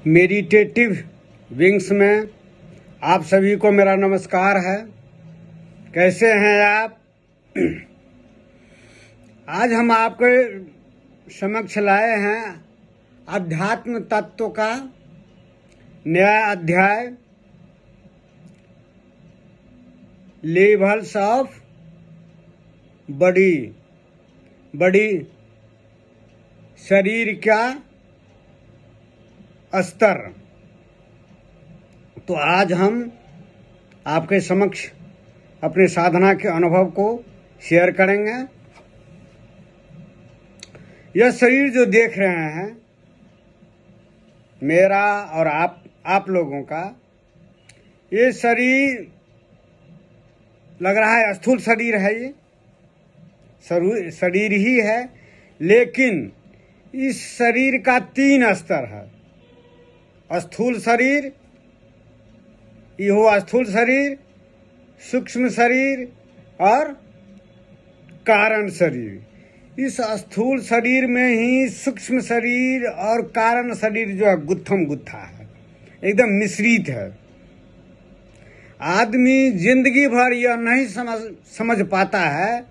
Meditative wings में आप सभी को मेरा नमस्कार है। कैसे हैं आप? आज हम आपके समक्ष लाए हैं अध्यात्म तत्व का नया अध्याय, लेवल्स ऑफ बॉडी, शरीर का स्तर। तो आज हम आपके समक्ष अपने साधना के अनुभव को शेयर करेंगे। यह शरीर जो देख रहे हैं, मेरा और आप लोगों का, ये शरीर लग रहा है स्थूल शरीर है। ये शरीर ही है, लेकिन इस शरीर का 3 स्तर है। स्थूल शरीर, यह स्थूल शरीर, सूक्ष्म शरीर और कारण शरीर। इस स्थूल शरीर में ही सूक्ष्म शरीर और कारण शरीर जो है गुत्थम गुत्था है, एकदम मिश्रित है। आदमी जिंदगी भर यह नहीं समझ पाता है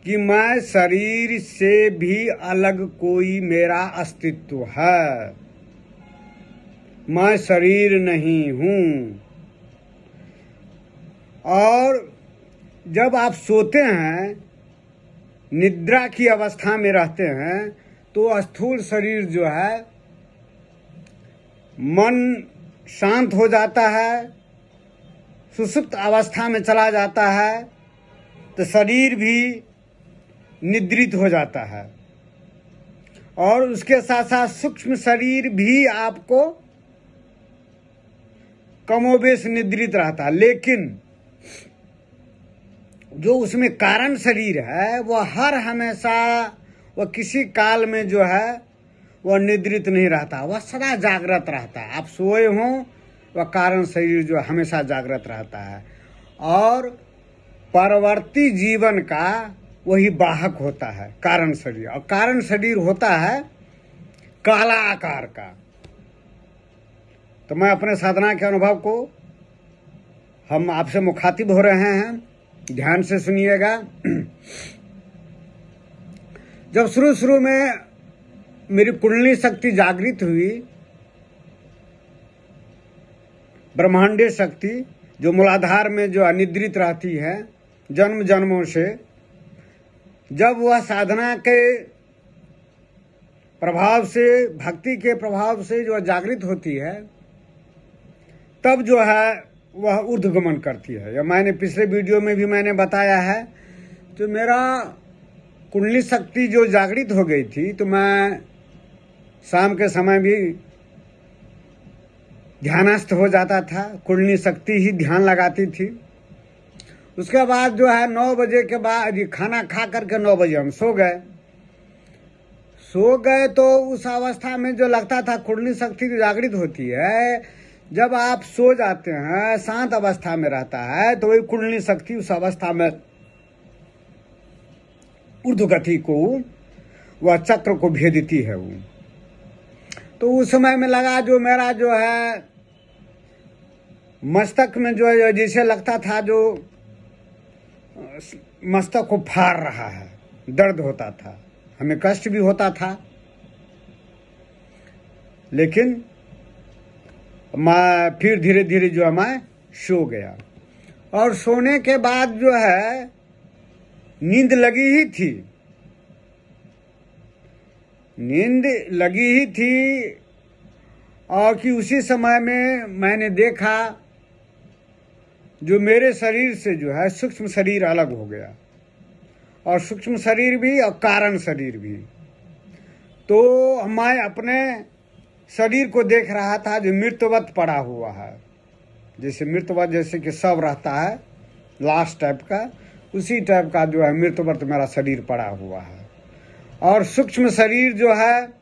कि मैं शरीर से भी अलग कोई मेरा अस्तित्व है, मैं शरीर नहीं हूं। और जब आप सोते हैं, निद्रा की अवस्था में रहते हैं, तो स्थूल शरीर जो है, मन शांत हो जाता है, सुषुप्त अवस्था में चला जाता है, तो शरीर भी निद्रित हो जाता है। और उसके साथ साथ सूक्ष्म शरीर भी आपको कमोबेश निद्रित रहता है। लेकिन जो उसमें कारण शरीर है, वह हर हमेशा, वह किसी काल में जो है वह निद्रित नहीं रहता, वह सदा जागृत रहता है। आप सोए हों, वह कारण शरीर जो हमेशा जागृत रहता है। और परवर्ती जीवन का वही वाहक होता है कारण शरीर। और कारण शरीर होता है काला आकार का। तो मैं अपने साधना के अनुभव को, हम आपसे मुखातिब हो रहे हैं, ध्यान से सुनिएगा। जब शुरू में मेरी कुंडली शक्ति जागृत हुई, ब्रह्मांडीय शक्ति जो मूलाधार में जो अनिद्रित रहती है जन्म जन्मों से, जब वह साधना के प्रभाव से, भक्ति के प्रभाव से जो जागृत होती है, तब जो है वह ऊर्ध्वगमन करती है। या मैंने पिछले वीडियो में भी मैंने बताया है, तो मेरा कुंडली शक्ति जो जागृत हो गई थी, तो मैं शाम के समय भी ध्यानस्थ हो जाता था, कुंडली शक्ति ही ध्यान लगाती थी। उसके बाद जो है 9 बजे के बाद खाना खा करके 9 बजे हम सो गए। तो उस अवस्था में जो लगता था कुंडली शक्ति जो जागृत होती है, जब आप सो जाते हैं, शांत अवस्था में रहता है, तो वही कुंडली शक्ति उस अवस्था में ऊर्ध्वगति को, वह चक्र को भेदती है। वो तो उस समय में लगा, जो मेरा जो है मस्तक में जो है, जैसे लगता था जो मस्तक को फाड़ रहा है, दर्द होता था, हमें कष्ट भी होता था। लेकिन मैं फिर धीरे धीरे जो है मैं सो गया। और सोने के बाद जो है नींद लगी ही थी, और कि उसी समय में मैंने देखा जो मेरे शरीर से जो है सूक्ष्म शरीर अलग हो गया, और सूक्ष्म शरीर भी और कारण शरीर भी। तो मैं अपने शरीर को देख रहा था जो मृतवत पड़ा हुआ है, जैसे मृतवत, जैसे कि शव रहता है लास्ट टाइप का, उसी टाइप का जो है मृतवत मेरा शरीर पड़ा हुआ है। और सूक्ष्म शरीर जो है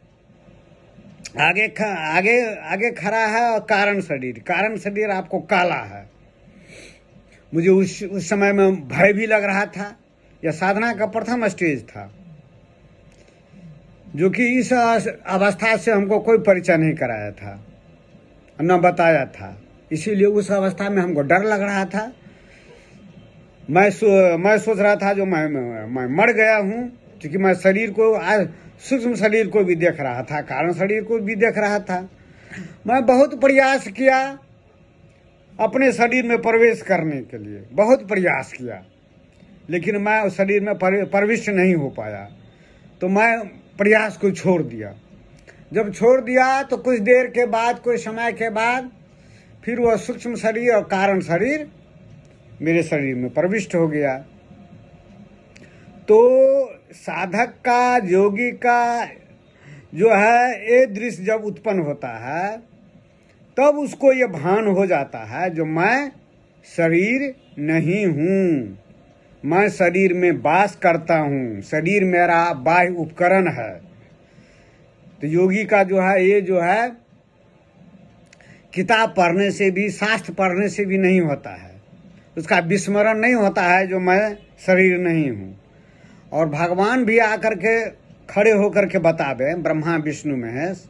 आगे खड़ा है, और कारण शरीर आपको काला है। मुझे उस समय में भय भी लग रहा था। यह साधना का प्रथम स्टेज था। जो कि इस अवस्था से हमको कोई परिचय नहीं कराया था। न बताया था। इसीलिए उस अवस्था में हमको डर लग रहा था। मैं सोच रहा था जो मैं मर गया हूँ, क्योंकि मैं शरीर को, सूक्ष्म शरीर को भी देख रहा था, कारण शरीर को भी देख रहा था। मैं बहुत प्रयास किया अपने शरीर में प्रवेश करने के लिए, बहुत प्रयास किया, लेकिन मैं उस शरीर में प्रविष्ट नहीं हो पाया। तो मैं प्रयास को छोड़ दिया। जब छोड़ दिया तो कुछ देर के बाद, कुछ समय के बाद, फिर वह सूक्ष्म शरीर और कारण शरीर मेरे शरीर में प्रविष्ट हो गया। तो साधक का, योगी का जो है, ये दृश्य जब उत्पन्न होता है तब उसको ये भान हो जाता है जो मैं शरीर नहीं हूँ, मैं शरीर में वास करता हूँ, शरीर मेरा बाह्य उपकरण है। तो योगी का जो है, ये जो है किताब पढ़ने से भी, शास्त्र पढ़ने से भी नहीं होता है, उसका विस्मरण नहीं होता है जो मैं शरीर नहीं हूँ। और भगवान भी आकर के खड़े होकर के बतावे, ब्रह्मा विष्णु महेश,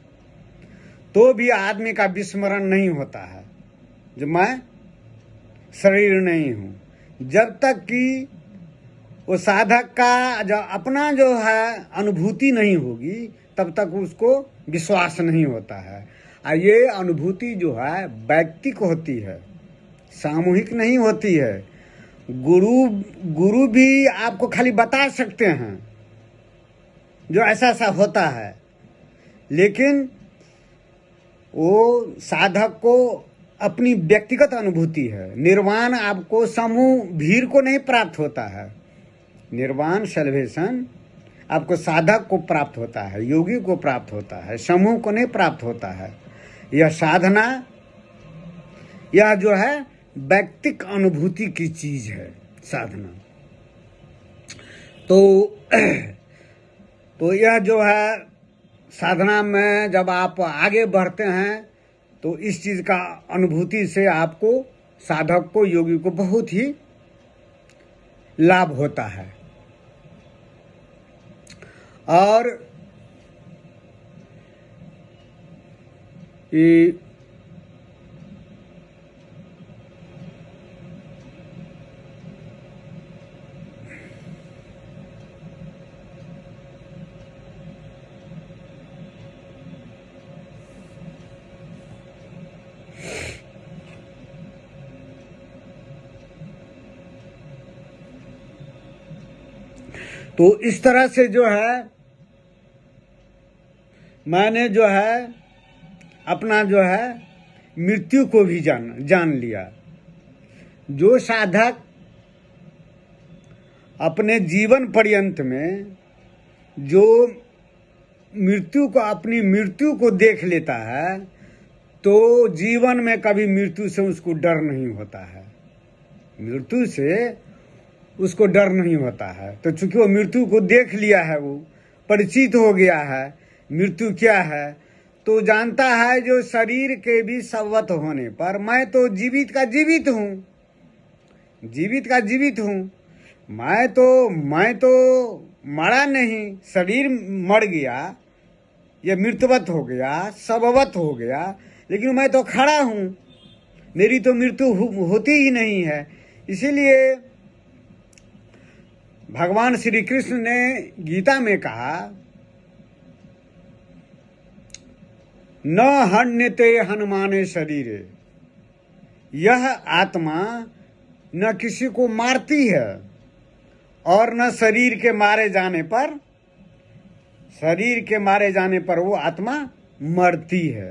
तो भी आदमी का विस्मरण नहीं होता है जो मैं शरीर नहीं हूँ। जब तक कि वो साधक का जो अपना जो है अनुभूति नहीं होगी, तब तक उसको विश्वास नहीं होता है। और ये अनुभूति जो है वैयक्तिक होती है, सामूहिक नहीं होती है। गुरु भी आपको खाली बता सकते हैं जो ऐसा ऐसा होता है, लेकिन वो साधक को अपनी व्यक्तिगत अनुभूति है। निर्वाण आपको समूह, भीड़ को नहीं प्राप्त होता है। निर्वाण, सैल्वेशन आपको साधक को प्राप्त होता है, योगी को प्राप्त होता है, समूह को नहीं प्राप्त होता है। यह साधना, यह जो है व्यक्तिक अनुभूति की चीज है साधना। तो यह जो है साधना में जब आप आगे बढ़ते हैं तो इस चीज का अनुभूति से आपको, साधक को, योगी को बहुत ही लाभ होता है। और ये तो इस तरह से जो है मैंने जो है अपना जो है मृत्यु को भी जान लिया। जो साधक अपने जीवन पर्यंत में जो मृत्यु को, अपनी मृत्यु को देख लेता है, तो जीवन में कभी मृत्यु से उसको डर नहीं होता है। मृत्यु से उसको डर नहीं होता है। तो चूंकि वो मृत्यु को देख लिया है, वो परिचित हो गया है मृत्यु क्या है, तो जानता है जो शरीर के भी सवत होने पर मैं तो जीवित का जीवित हूँ, जीवित का जीवित हूँ। मैं तो मरा नहीं, शरीर मर गया, ये मृत्युवत हो गया, सबवत हो गया, लेकिन मैं तो खड़ा हूँ, मेरी तो मृत्यु होती ही नहीं है। इसीलिए भगवान श्री कृष्ण ने गीता में कहा, न हन्यते हनुमाने शरीरे, यह आत्मा न किसी को मारती है और न शरीर के मारे जाने पर, शरीर के मारे जाने पर वो आत्मा मरती है।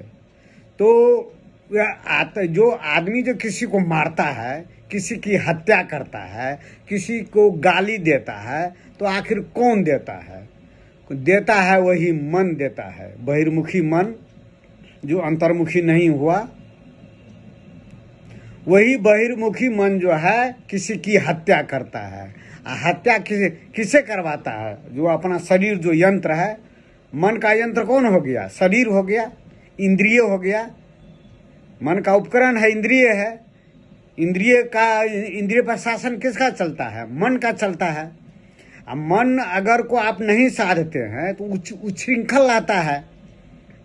तो जो आदमी जो किसी को मारता है, किसी की हत्या करता है, किसी को गाली देता है, तो आखिर कौन देता है? देता है वही मन देता है, बहिर्मुखी मन जो अंतर्मुखी नहीं हुआ, वही बहिर्मुखी मन जो है किसी की हत्या करता है। हत्या किसे करवाता है? जो अपना शरीर, जो यंत्र है, मन का यंत्र कौन हो गया? शरीर हो गया, इंद्रिय हो गया। मन का उपकरण है, इंद्रिय है। इंद्रिय पर शासन किसका चलता है? मन का चलता है। अब मन अगर को आप नहीं साधते हैं तो उच्छृंखल आता है,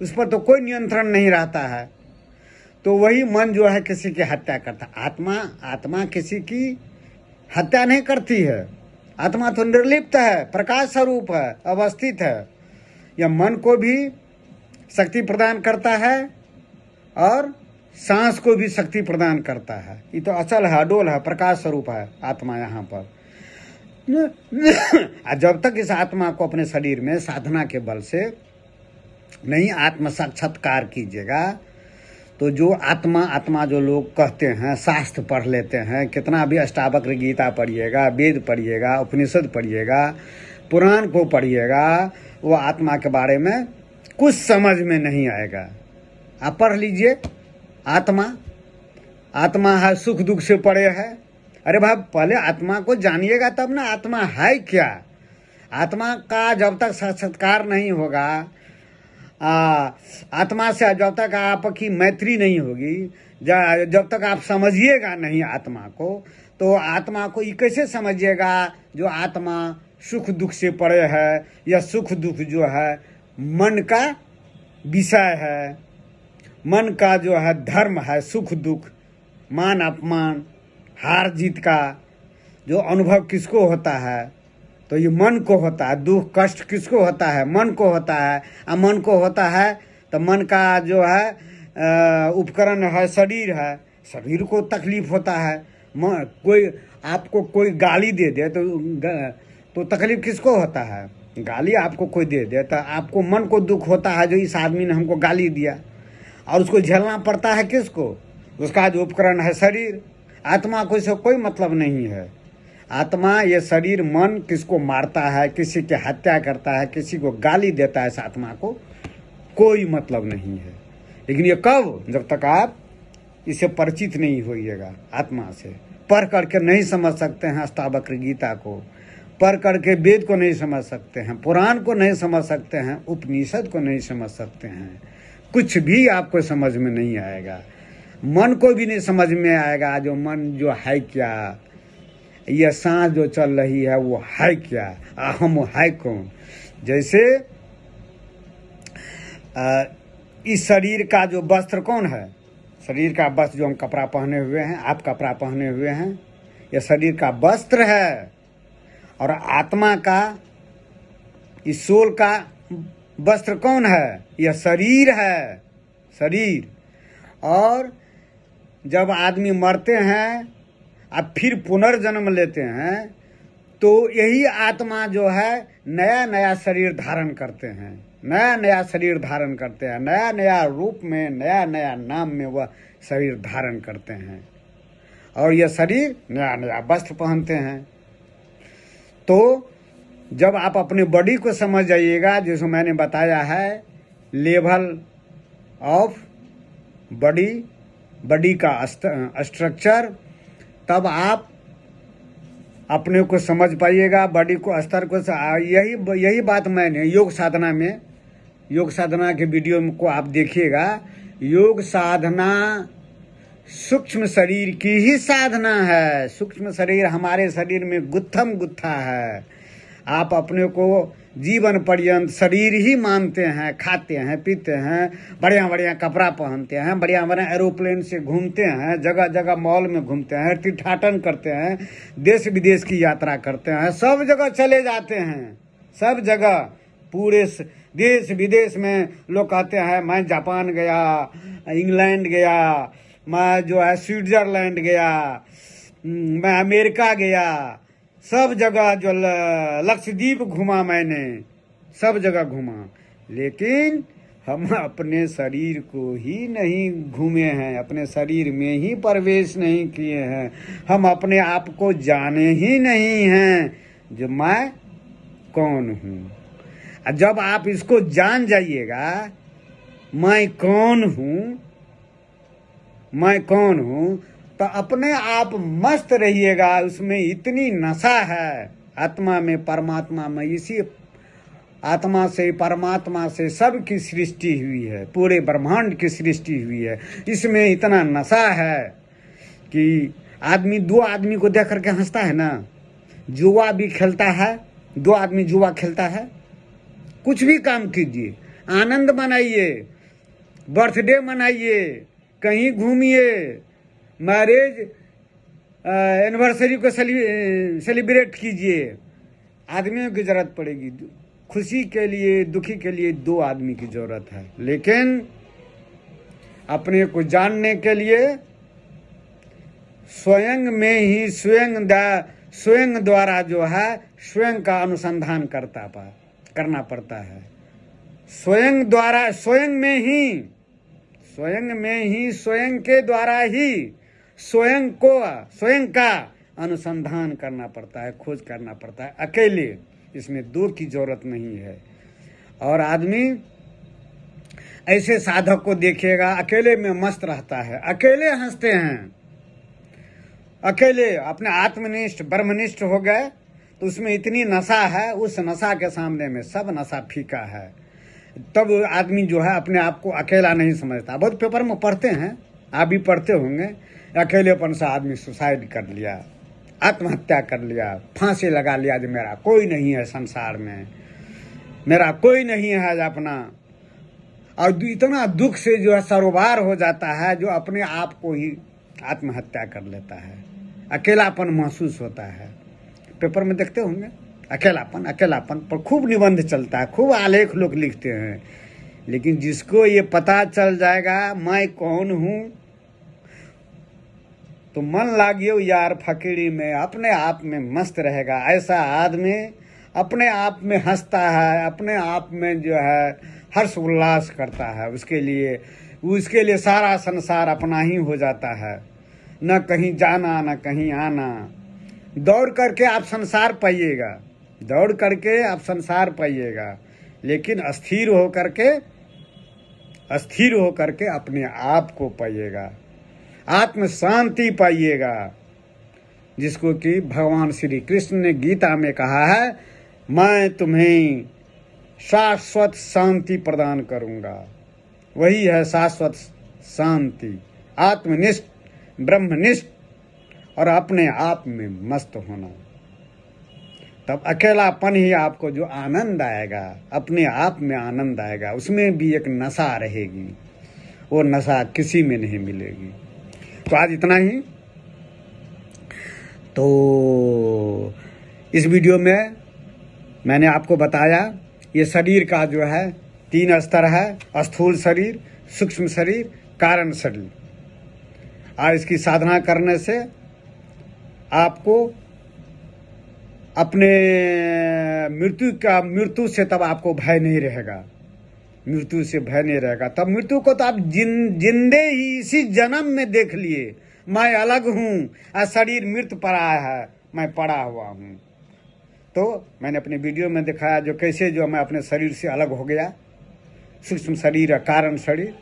उस पर तो कोई नियंत्रण नहीं रहता है। तो वही मन जो है किसी की हत्या करता। आत्मा किसी की हत्या नहीं करती है। आत्मा तो निर्लिप्त है, प्रकाश स्वरूप है, अवस्थित है। यह मन को भी शक्ति प्रदान करता है और सांस को भी शक्ति प्रदान करता है। ये तो अचल है, अडोल है, प्रकाश स्वरूप है आत्मा यहाँ पर। जब तक इस आत्मा को अपने शरीर में साधना के बल से नहीं आत्म साक्षात्कार कीजिएगा, तो जो आत्मा जो लोग कहते हैं, शास्त्र पढ़ लेते हैं, कितना भी अष्टावक्र गीता पढ़िएगा, वेद पढ़िएगा, उपनिषद पढ़िएगा, पुराण को पढ़िएगा, वो आत्मा के बारे में कुछ समझ में नहीं आएगा। आप पढ़ लीजिए, आत्मा है, सुख दुख से पड़े है। अरे भाई, पहले आत्मा को जानिएगा तब ना आत्मा है क्या। आत्मा का जब तक साक्षात्कार नहीं होगा, आत्मा से जब तक आपकी मैत्री नहीं होगी, जब तक आप समझिएगा नहीं आत्मा को, तो आत्मा को ये कैसे समझिएगा जो आत्मा सुख दुख से पड़े है। या सुख दुख जो है मन का विषय है, मन का जो है धर्म है। सुख दुख, मान अपमान, हार जीत का जो अनुभव किसको होता है, तो ये मन को होता है। दुख कष्ट किसको होता है, मन को होता है। मन को होता है तो मन का जो है उपकरण है, शरीर है, शरीर को तकलीफ होता है। कोई आपको कोई गाली दे दे तो तकलीफ किसको होता है। गाली आपको कोई दे दे तो आपको मन को दुख होता है, जो इस आदमी ने हमको गाली दिया, और उसको झेलना पड़ता है किसको, उसका जो उपकरण है शरीर। आत्मा को इससे कोई मतलब नहीं है। आत्मा, ये शरीर मन किसको मारता है, किसी की हत्या करता है, किसी को गाली देता है, इस आत्मा को कोई मतलब नहीं है। लेकिन ये कब, जब तक आप इससे परिचित नहीं होइएगा। आत्मा से पढ़ करके नहीं समझ सकते हैं अष्टावक्र गीता को, पढ़ करके वेद को नहीं समझ सकते हैं, पुराण को नहीं समझ सकते हैं, उपनिषद को नहीं समझ सकते हैं, कुछ भी आपको समझ में नहीं आएगा। मन को भी नहीं समझ में आएगा, जो मन जो है क्या, यह सांस जो चल रही है वो है क्या, अहम है कौन। जैसे इस शरीर का जो वस्त्र कौन है, शरीर का वस्त्र जो हम कपड़ा पहने हुए हैं, आप कपड़ा पहने हुए हैं, यह शरीर का वस्त्र है। और आत्मा का, इस सोल का वस्त्र कौन है, यह शरीर है, शरीर। और जब आदमी मरते हैं अब फिर पुनर्जन्म लेते हैं, तो यही आत्मा जो है नया नया शरीर धारण करते हैं, नया नया शरीर धारण करते हैं, नया नया रूप में, नया नया नाम में वह शरीर धारण करते हैं। और यह शरीर नया नया वस्त्र पहनते हैं। तो जब आप अपने बॉडी को समझ जाइएगा, जैसे मैंने बताया है, लेवल ऑफ बॉडी का स्ट्रक्चर, तब आप अपने को समझ पाइएगा, बॉडी को, स्तर को। यही बात मैंने योग साधना के वीडियो को आप देखिएगा। योग साधना सूक्ष्म शरीर की ही साधना है। सूक्ष्म शरीर हमारे शरीर में गुत्थम गुत्था है। आप अपने को जीवन पर्यंत शरीर ही मानते हैं, खाते हैं, पीते हैं, बढ़िया बढ़िया कपड़ा पहनते हैं, बढ़िया बढ़िया एरोप्लेन से घूमते हैं, जगह जगह मॉल में घूमते हैं, तीर्थाटन करते हैं, देश विदेश की यात्रा करते हैं, सब जगह चले जाते हैं, सब जगह पूरे देश विदेश में लोग कहते हैं मैं जापान गया, इंग्लैंड गया, मैं जो है स्विट्जरलैंड गया, मैं अमेरिका गया, सब जगह जो लक्षद्वीप घूमा, मैंने सब जगह घूमा। लेकिन हम अपने शरीर को ही नहीं घूमे हैं, अपने शरीर में ही प्रवेश नहीं किए हैं, हम अपने आप को जाने ही नहीं हैं जो मैं कौन हूँ। जब आप इसको जान जाइएगा, मैं कौन हूँ, मैं कौन हूँ, तो अपने आप मस्त रहिएगा। उसमें इतनी नशा है आत्मा में, परमात्मा में। इसी आत्मा से, परमात्मा से सबकी सृष्टि हुई है, पूरे ब्रह्मांड की सृष्टि हुई है। इसमें इतना नशा है कि आदमी दो आदमी को देख करके हंसता है ना, जुआ भी खेलता है, दो आदमी जुआ खेलता है। कुछ भी काम कीजिए, आनंद मनाइए, बर्थडे मनाइए, कहीं घूमिए, मैरिज एनिवर्सरी को सेलिब्रेट कीजिए। आदमियों की जरूरत पड़ेगी, खुशी के लिए दुखी के लिए 2 आदमी की जरूरत है। लेकिन अपने को जानने के लिए स्वयं में ही स्वयं द्वारा जो है स्वयं का अनुसंधान करना पड़ता है। स्वयं द्वारा स्वयं में ही स्वयं के द्वारा ही स्वयं का अनुसंधान करना पड़ता है, खोज करना पड़ता है अकेले। इसमें 2 की जरूरत नहीं है। और आदमी ऐसे साधक को देखिएगा अकेले में मस्त रहता है, अकेले हंसते हैं, अकेले अपने आत्मनिष्ठ ब्रह्मनिष्ठ हो गए तो उसमें इतनी नशा है, उस नशा के सामने में सब नशा फीका है। तब आदमी जो है अपने आप को अकेला नहीं समझता। बहुत पेपर में पढ़ते हैं, आप भी पढ़ते होंगे, अकेलेपन से आदमी सुसाइड कर लिया, आत्महत्या कर लिया, फांसी लगा लिया जो मेरा कोई नहीं है संसार में, मेरा कोई नहीं है अपना। और इतना दुख से जो है सरोबार हो जाता है जो अपने आप को ही आत्महत्या कर लेता है। अकेलापन महसूस होता है। पेपर में देखते होंगे अकेलापन पर खूब निबंध चलता है, खूब आलेख लोग लिखते हैं। लेकिन जिसको ये पता चल जाएगा मैं कौन हूँ, तो मन लागियो यार फकीरी में, अपने आप में मस्त रहेगा। ऐसा आदमी अपने आप में हंसता है, अपने आप में जो है हर्ष उल्लास करता है। उसके लिए सारा संसार अपना ही हो जाता है। न कहीं जाना न कहीं आना, दौड़ करके आप संसार पाइएगा, लेकिन अस्थिर होकर के अपने आप को पाइएगा, आत्म शांति पाइएगा, जिसको कि भगवान श्री कृष्ण ने गीता में कहा है, मैं तुम्हें शाश्वत शांति प्रदान करूंगा। वही है शाश्वत शांति, आत्मनिष्ठ ब्रह्मनिष्ठ और अपने आप में मस्त होना। तब अकेलापन ही आपको जो आनंद आएगा, अपने आप में आनंद आएगा, उसमें भी एक नशा रहेगी, वो नशा किसी में नहीं मिलेगी। तो आज इतना ही। तो इस वीडियो में मैंने आपको बताया ये शरीर का जो है 3 स्तर है, स्थूल शरीर, सूक्ष्म शरीर, कारण शरीर। और इसकी साधना करने से आपको अपने मृत्यु से तब आपको भय नहीं रहेगा, तब मृत्यु को तो आप जिंदे ही इसी जन्म में देख लिए, मैं अलग हूँ, शरीर मृत्यु पड़ा है, मैं पड़ा हुआ हूँ। तो मैंने अपने वीडियो में दिखाया जो कैसे जो मैं अपने शरीर से अलग हो गया, सूक्ष्म शरीर है कारण शरीर,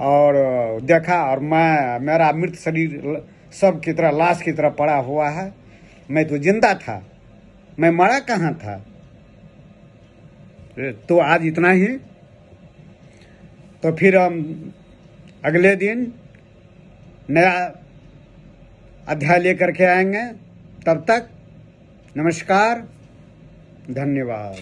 और देखा और मेरा मृत शरीर सब की तरह लाश की तरह पड़ा हुआ है। मैं तो जिंदा था, मैं मरा कहाँ था। तो आज इतना ही। तो फिर हम अगले दिन नया अध्याय लेकर के आएंगे। तब तक नमस्कार, धन्यवाद।